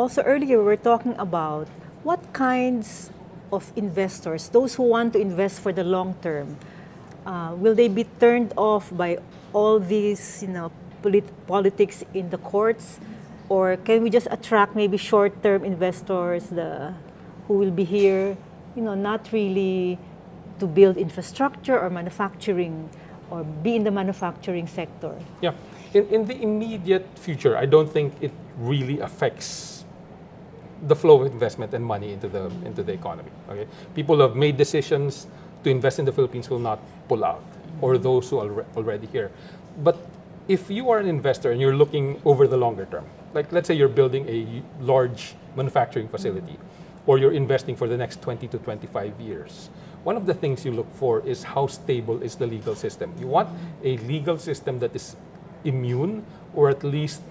also earlier we were talking about what kinds of investors, those who want to invest for the long term, will they be turned off by all these, politics in the courts, or can we just attract maybe short-term investors, who will be here, not really to build infrastructure or manufacturing, or be in the manufacturing sector? Yeah, in the immediate future, I don't think it really affects the flow of investment and money into the economy. Okay, people who have made decisions to invest in the Philippines will not pull out, or those who are already here. But if you are an investor and you're looking over the longer term, like let's say you're building a large manufacturing facility, or you're investing for the next 20 to 25 years, one of the things you look for is how stable is the legal system. You want a legal system that is immune, or at least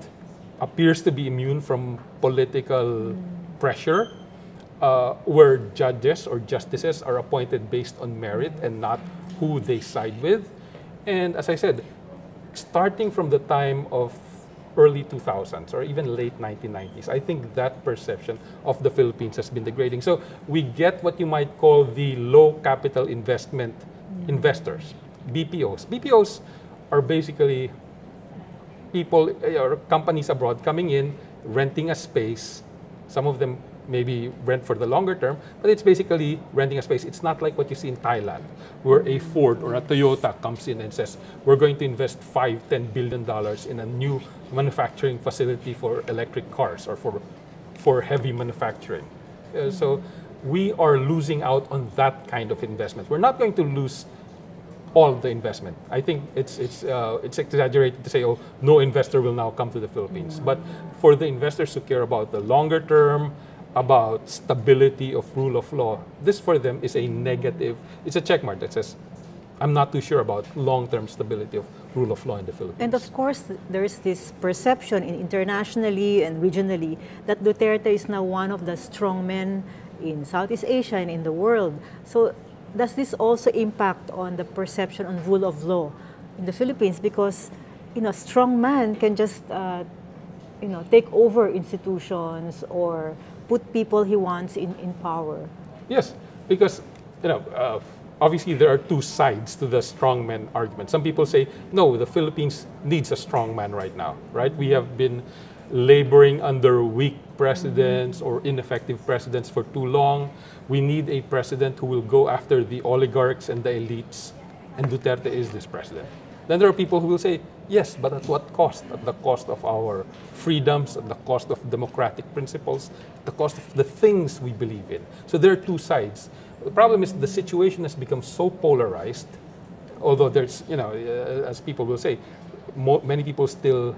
appears to be immune from political pressure, where judges or justices are appointed based on merit and not who they side with. And as I said, starting from the time of early 2000s or even late 1990s, I think that perception of the Philippines has been degrading. So we get what you might call the low capital investment investors, BPOs. BPOs are basically people or companies abroad coming in, renting a space. Some of them maybe rent for the longer term, but it's basically renting a space. It's not like what you see in Thailand, where a Ford or a Toyota comes in and says, we're going to invest $5–10 billion in a new manufacturing facility for electric cars or for heavy manufacturing. So we are losing out on that kind of investment. We're not going to lose all the investment. I think it's exaggerated to say, oh, no investor will now come to the Philippines. But for the investors who care about the longer term, about stability of rule of law, this for them is a negative, it's a check mark that says, I'm not too sure about long-term stability of rule of law in the Philippines. And of course, there's this perception internationally and regionally that Duterte is now one of the strong men in Southeast Asia and in the world. So does this also impact on the perception on rule of law in the Philippines? Because, a strong man can just, take over institutions or put people he wants in power. Yes, because, obviously there are two sides to the strongman argument. Some people say, no, the Philippines needs a strong man right now, right? We have been laboring under weak presidents or ineffective presidents for too long. We need a president who will go after the oligarchs and the elites, and Duterte is this president. Then there are people who will say, yes, but at what cost? At the cost of our freedoms, at the cost of democratic principles, at the cost of the things we believe in. So there are two sides. The problem is the situation has become so polarized, although there's, as people will say, many people still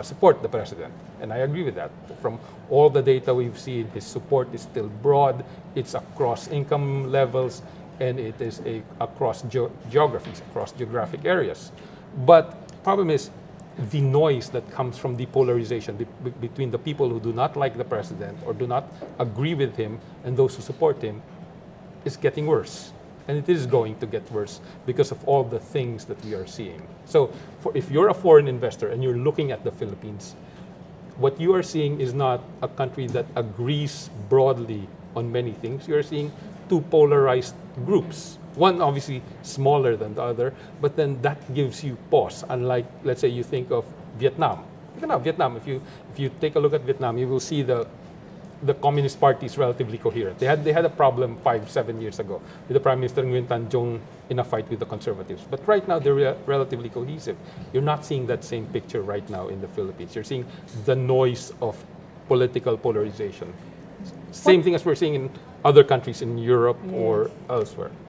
support the president. And I agree with that. From all the data we've seen, his support is still broad. It's across income levels, and it is across geographies, across geographic areas. But the problem is the noise that comes from the polarization between the people who do not like the president or do not agree with him and those who support him is getting worse. And it is going to get worse because of all the things that we are seeing. So if you're a foreign investor and you're looking at the Philippines, what you are seeing is not a country that agrees broadly on many things. You're seeing two polarized groups. One obviously smaller than the other, but then that gives you pause. Unlike, let's say, you think of Vietnam. Vietnam, if you take a look at Vietnam, you will see the Communist Party is relatively coherent. They had a problem 5–7 years ago with the Prime Minister Nguyen Tan Dung in a fight with the conservatives. But right now they're relatively cohesive. You're not seeing that same picture right now in the Philippines. You're seeing the noise of political polarization. Same thing as we're seeing in other countries in Europe or elsewhere.